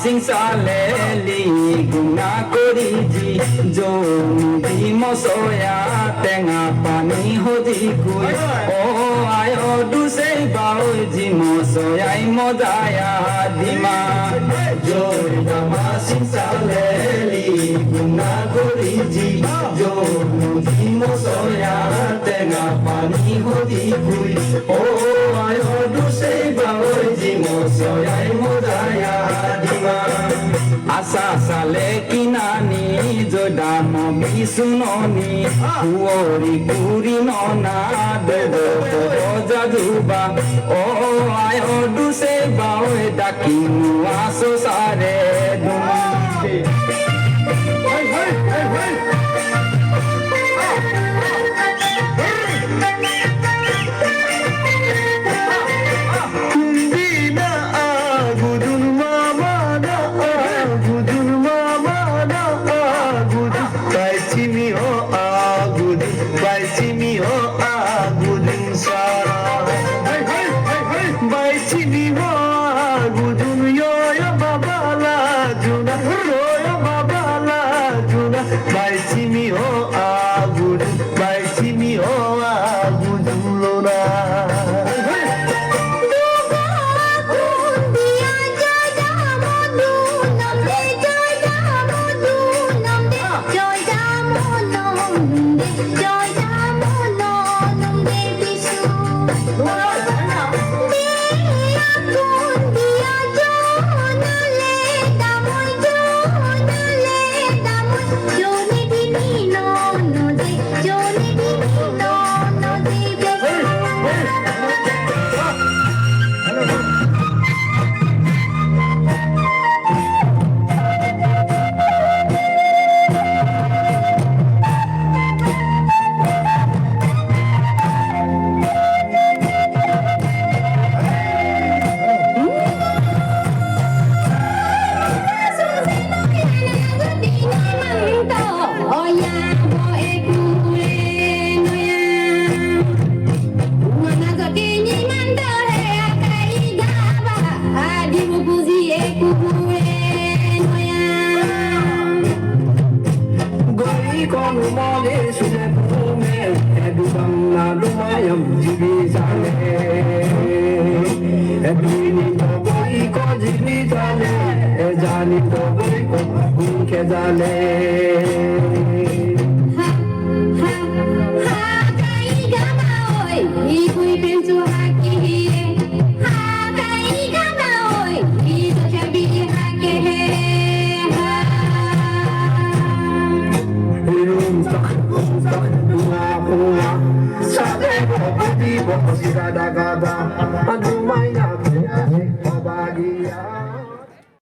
Sing saleli guna koriji jo di mosoya tenga pani hodi kui o ayo du sei bao ji mosoya modaya dima jo dama sing saleli guna koriji jo di mosoya tenga pani hodi kui o ayo du sei bao ji mosoya modaya Asa sale kinani jodamo bisunoni huori kuri nona dedo jaduba o ayo du se bao dakinu aso sare dum con mole sulle pume e dubam na dumayam jibi sale e bini to boi ko jibi sale e jani to boi ko gunke jale Gada gada, adumaya, bahagia.